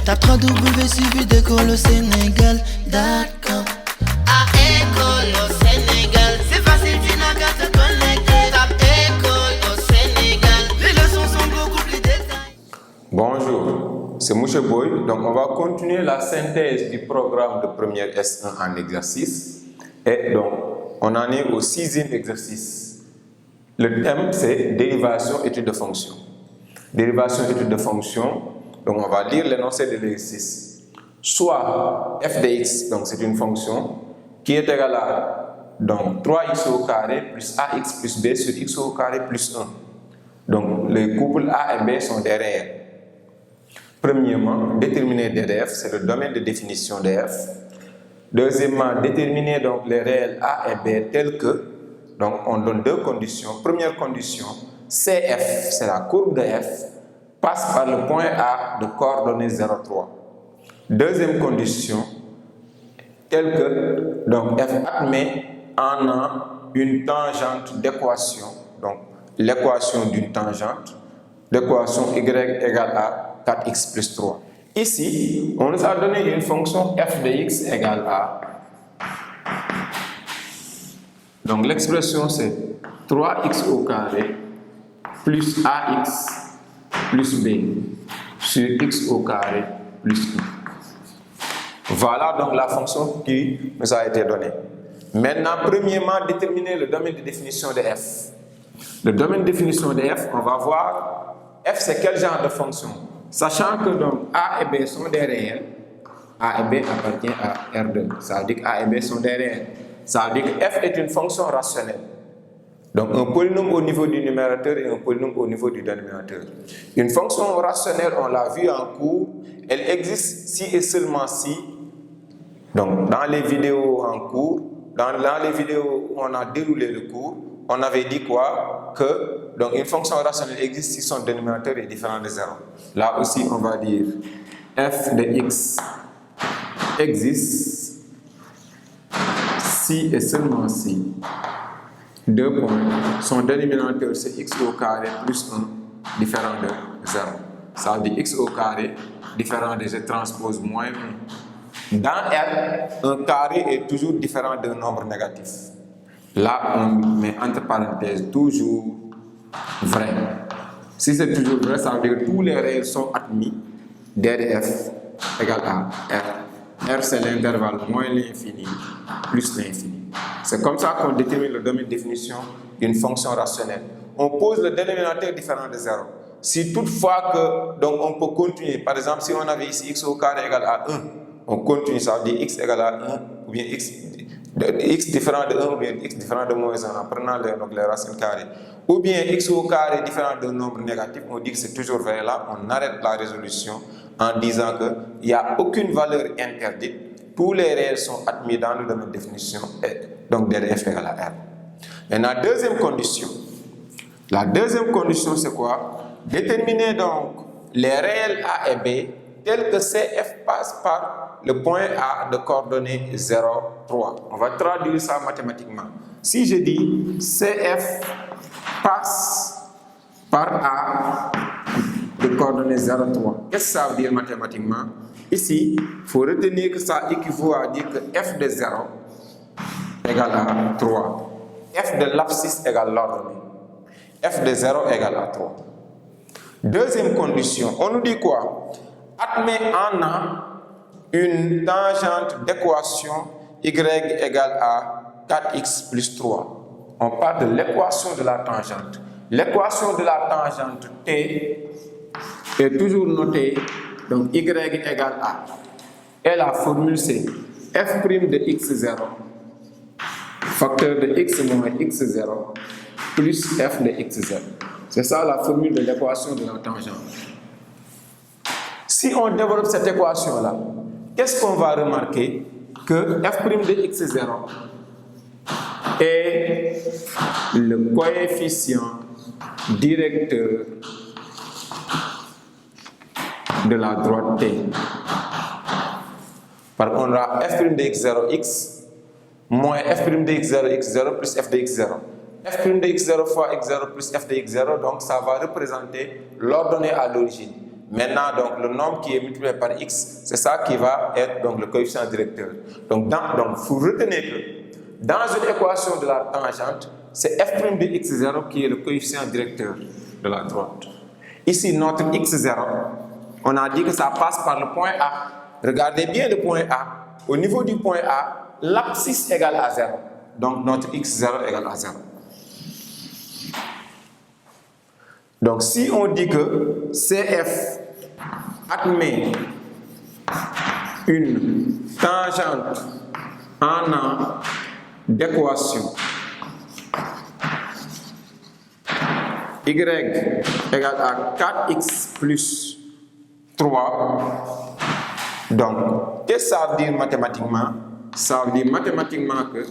Tape 3W suivi d'école au Sénégal.com. À école au Sénégal, c'est facile, tu n'as qu'à te connecter. Tape école au Sénégal, les leçons sont beaucoup plus détaillées. Bonjour, c'est Mouche Boy. Donc on va continuer la synthèse du programme de première S1 en exercice. Et donc on en est au 6e exercice. Le thème c'est dérivation étude de fonction. Dérivation étude de fonction. Donc on va lire l'énoncé de l'exercice. Soit f de x, donc c'est une fonction qui est égale à donc 3x au carré plus ax plus b sur x au carré plus 1. Donc les couples a et b sont des réels. Premièrement, déterminer DDF, c'est le domaine de définition de f. Deuxièmement, déterminer donc les réels a et b tels que, donc on donne deux conditions. Première condition, CF, c'est la courbe de f, passe par le point A de coordonnées 0, 3. Deuxième condition, telle que donc f admet en A une tangente d'équation, donc l'équation d'une tangente, l'équation y égale à 4x plus 3. Ici, on nous a donné une fonction f de x égale à, donc l'expression c'est 3x au carré plus ax plus b sur x au carré plus 1. Voilà donc la fonction qui nous a été donnée. Maintenant, premièrement, déterminer le domaine de définition de f. Le domaine de définition de f, on va voir f c'est quel genre de fonction. Sachant que donc a et b sont des réels, a et b appartient à R2. Ça veut dire que a et b sont des réels. Ça veut dire que f est une fonction rationnelle. Donc un polynôme au niveau du numérateur et un polynôme au niveau du dénominateur. Une fonction rationnelle, on l'a vu en cours, elle existe si et seulement si, donc dans les vidéos en cours, dans les vidéos où on a déroulé le cours, on avait dit quoi? Que donc une fonction rationnelle existe si son dénominateur est différent de 0. Là aussi, on va dire f de x existe si et seulement si, deux points, son dénominateur c'est x au carré plus 1 différent de 0. Ça veut dire x au carré différent de g transpose moins 1. Dans R, un carré est toujours différent d'un nombre négatif. Là, on met entre parenthèses toujours vrai. Si c'est toujours vrai, ça veut dire que tous les réels sont admis. DDF égale à R. R, c'est l'intervalle moins l'infini plus l'infini. C'est comme ça qu'on détermine le domaine de définition d'une fonction rationnelle. On pose le dénominateur différent de 0. Si toutefois que, donc on peut continuer, par exemple, si on avait ici x au carré égale à 1, on continue, ça veut dire x égale à 1, ou bien x différent de 1, ou bien x différent de moins 1, en prenant les racines carrées. Ou bien x au carré différent d'un nombre négatif, on dit que c'est toujours vrai. Là, on arrête la résolution en disant qu'il n'y a aucune valeur interdite. Tous les réels sont admis dans le domaine de définition, et donc DDF égale à R. Maintenant, deuxième condition. La deuxième condition, c'est quoi? Déterminer donc les réels A et B tels que CF passe par le point A de coordonnées 0, 3. On va traduire ça mathématiquement. Si je dis CF passe par A de coordonnées 0, 3, qu'est-ce que ça veut dire mathématiquement? Ici, il faut retenir que ça équivaut à dire que f de 0 égale à 3. F de l'abscisse égale l'ordonnée. F de 0 égale à 3. Deuxième condition, on nous dit quoi? Admet en A une tangente d'équation y égale à 4x plus 3. On parle de l'équation de la tangente. L'équation de la tangente T est toujours notée, donc y égale à. Et la formule c'est f' de x0, facteur de x moins x0, plus f de x0. C'est ça la formule de l'équation de la tangente. Si on développe cette équation-là, qu'est-ce qu'on va remarquer? Que f' de x0 est le coefficient directeur de la droite T. Par contre, on aura f' de x0 x moins f' de x0 x0 plus f de x0. f' de x0 fois x0 plus f de x0, donc ça va représenter l'ordonnée à l'origine. Maintenant, donc, le nombre qui est multiplié par x, c'est ça qui va être donc, le coefficient directeur. Donc, vous retenez que dans une équation de la tangente, c'est f' de x0 qui est le coefficient directeur de la droite. Ici, notre x0, on a dit que ça passe par le point A. Regardez bien le point A. Au niveau du point A, l'abscisse égale à 0. Donc, notre x0 égale à 0. Donc, si on dit que CF admet une tangente en an d'équation y égale à 4x plus 3, donc, qu'est-ce que ça veut dire mathématiquement? Ça veut dire mathématiquement que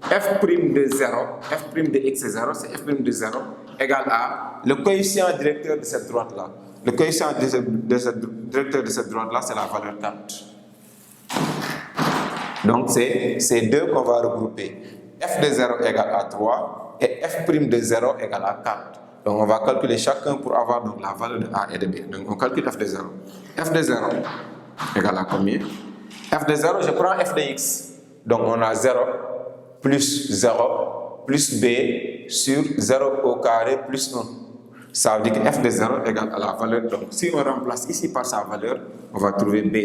f' de 0, f' de x0, c'est f' de 0 égale à le coefficient directeur de cette droite-là. Le coefficient directeur de cette droite-là, c'est la valeur 4. Donc, c'est ces deux qu'on va regrouper. F de 0 égale à 3 et f' de 0 égale à 4. Donc, on va calculer chacun pour avoir donc, la valeur de A et de B. Donc, on calcule f de 0. F de 0 égale à combien? F de 0, je prends f de x. Donc, on a 0 plus 0 plus b sur 0 au carré plus 1. Ça veut dire que f de 0 égale à la valeur. Donc, si on remplace ici par sa valeur, on va trouver b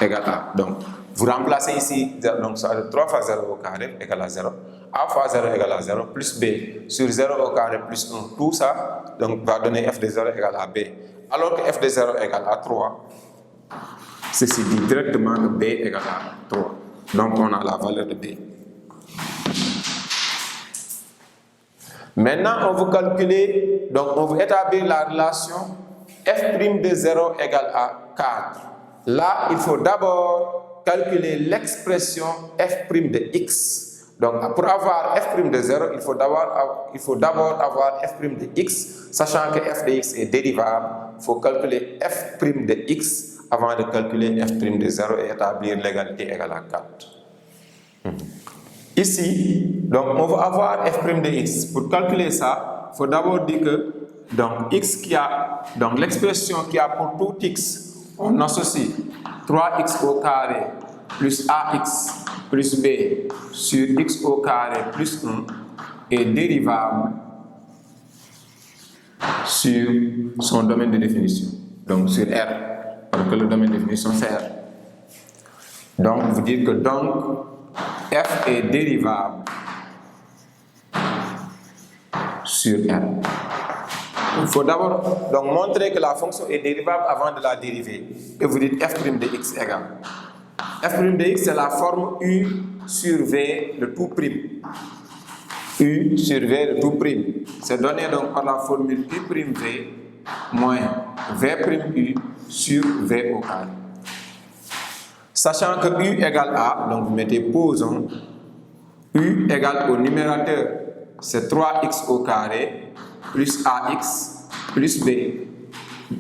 égale à. Donc, vous remplacez ici, donc ça veut dire 3 fois 0 au carré égale à 0. A fois 0 égale à 0 plus b sur 0 au carré plus 1. Tout ça donc, va donner f de 0 égale à b. Alors que f de 0 égale à 3, ceci dit directement que b égale à 3. Donc, on a la valeur de b. Maintenant, on veut calculer, donc on veut établir la relation f' de 0 égale à 4. Là, il faut d'abord calculer l'expression f' de x. Donc, pour avoir f' de 0, il faut d'abord avoir f' de x, sachant que f de x est dérivable. Il faut calculer f' de x avant de calculer f' de 0 et établir l'égalité égale à 4. Ici, donc, on va avoir f' de x. Pour calculer ça, il faut d'abord dire que donc, x qui a, donc l'expression qui a pour tout x, on associe 3x au carré plus ax plus b sur x au carré plus 1 est dérivable sur son domaine de définition, donc sur R, parce que le domaine de définition c'est R. Donc, vous dites que donc f est dérivable sur R. Il faut d'abord donc montrer que la fonction est dérivable avant de la dériver. Et vous dites f' de x égale. F' de x, c'est la forme u sur v le tout prime. U sur v le tout prime. C'est donné donc par la formule u'v moins v'u sur v au carré. Sachant que u égale a, donc vous mettez posons, u égale au numérateur, c'est 3x au carré plus ax plus b.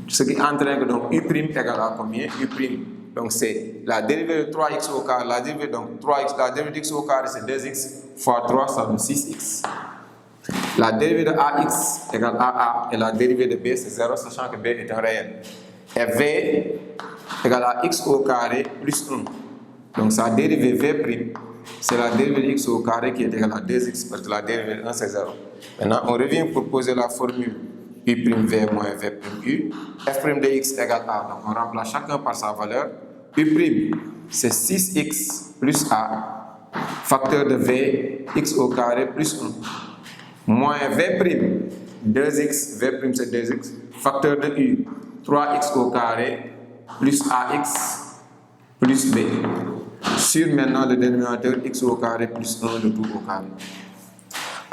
Ce qui entraîne que donc u' égale à combien? U'. Donc c'est la dérivée de 3x au carré, la dérivée donc 3x, la dérivée de x au carré c'est 2x fois 3, ça donne 6x. La dérivée de ax égale à a et la dérivée de b c'est 0, sachant que b est un réel. Et v égale à x au carré plus 1. Donc sa dérivée v', c'est la dérivée de x au carré qui est égale à 2x, parce que la dérivée de 1 c'est 0. Maintenant on revient pour poser la formule u'v moins v'u. f' de x égale a, donc on remplace chacun par sa valeur. U' c'est 6x plus a, facteur de v, x au carré plus 1, moins v', 2x, v' c'est 2x, facteur de u, 3x au carré plus ax plus b, sur maintenant le dénominateur x au carré plus 1, le tout au carré.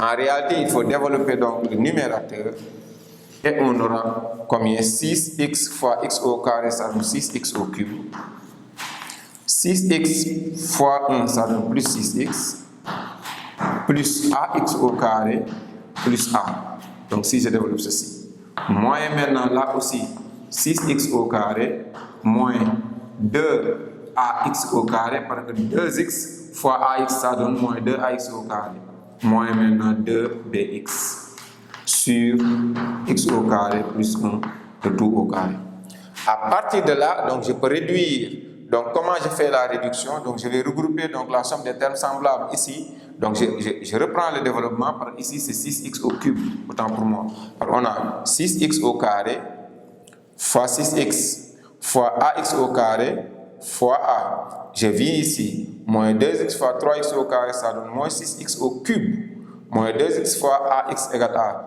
En réalité, il faut développer donc le numérateur et on aura combien? 6x fois x au carré, ça donne 6x au cube. 6x fois 1, ça donne plus 6x, plus ax au carré, plus a. Donc si je développe ceci, moins maintenant là aussi, 6x au carré, moins 2ax au carré, parce que 2x fois ax, ça donne moins 2ax au carré, moins maintenant 2bx, sur x au carré plus 1, le tout au carré. À partir de là, donc je peux réduire. Donc comment je fais la réduction? Donc je vais regrouper donc la somme des termes semblables ici. Donc je reprends le développement par ici c'est 6x au cube, autant pour moi. Alors on a 6x au carré fois 6x fois ax au carré fois a. Je viens ici, moins 2x fois 3x au carré, ça donne moins 6x au cube. Moins 2x fois ax égale a.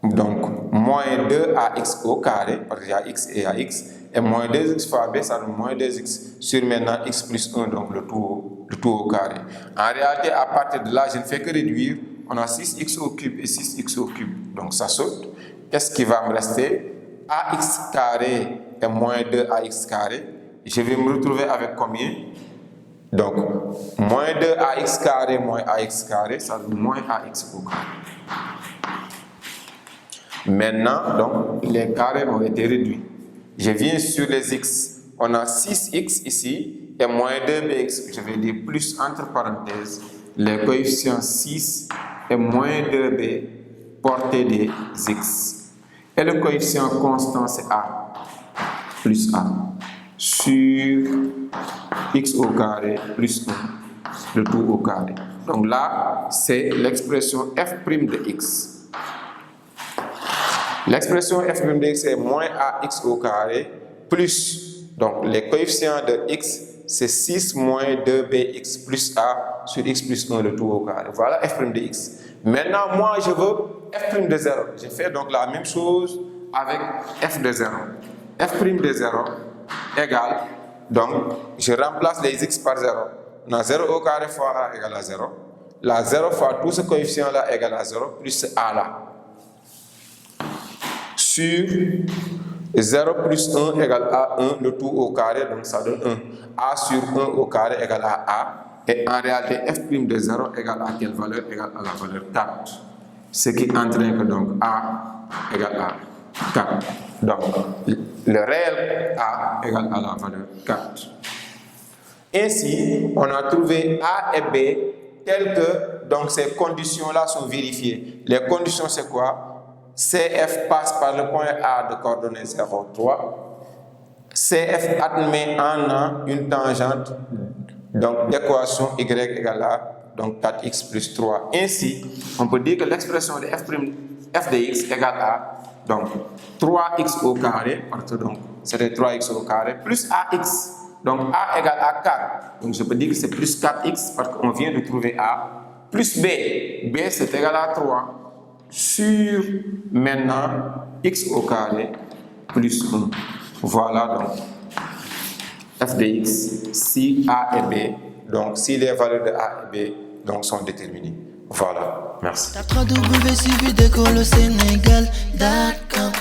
Donc, moins 2ax au carré, parce qu'il y a x et ax, et moins 2x fois b, ça donne moins 2x sur maintenant x plus 1, donc le tout au carré. En réalité, à partir de là, je ne fais que réduire. On a 6x au cube et 6x au cube. Donc, ça saute. Qu'est-ce qui va me rester? Ax carré et moins 2ax carré. Je vais me retrouver avec combien? Donc, moins 2ax carré moins ax carré, ça donne moins ax au carré. Maintenant, donc, les carrés ont été réduits. Je viens sur les x. On a 6x ici et moins 2bx. Je vais dire plus entre parenthèses les coefficients 6 et moins 2b portée des x. Et le coefficient constant, c'est a plus a sur x au carré plus 1, le tout au carré. Donc là, c'est l'expression f' de x. L'expression f' de x est moins ax au carré plus, donc les coefficients de x, c'est 6 moins 2bx plus a sur x plus 1, le tout au carré. Voilà f' de x. Maintenant, moi, je veux f' de 0. Je fais donc la même chose avec f de 0. f' de 0 égale, donc, je remplace les x par 0. On a 0 au carré fois a égale à 0. La 0 fois tout ce coefficient-là égale à 0 plus a là. Sur 0 plus 1 égale à 1, le tout au carré, donc ça donne 1. A sur 1 au carré égale à a. Et en réalité, f' de 0 égale à quelle valeur? Égale à la valeur 4. Ce qui entraîne que donc a égale à 4. Donc, le réel a égale à la valeur 4. Ainsi, on a trouvé a et b telles que donc, ces conditions-là sont vérifiées. Les conditions, c'est quoi? CF passe par le point A de coordonnées 0, 3. CF admet en A une tangente donc d'équation y égale à donc 4x plus 3. Ainsi, on peut dire que l'expression de f de x égale à donc 3x au carré, parce que donc c'était 3x au carré, plus ax. Donc a égale à 4. Donc je peux dire que c'est plus 4x parce qu'on vient de trouver a. Plus b. B c'est égal à 3. Sur maintenant x au carré plus 1. Voilà donc f de x si a et b, donc si les valeurs de a et b donc sont déterminées. Voilà, merci. Tape www.suividecolosénégal.com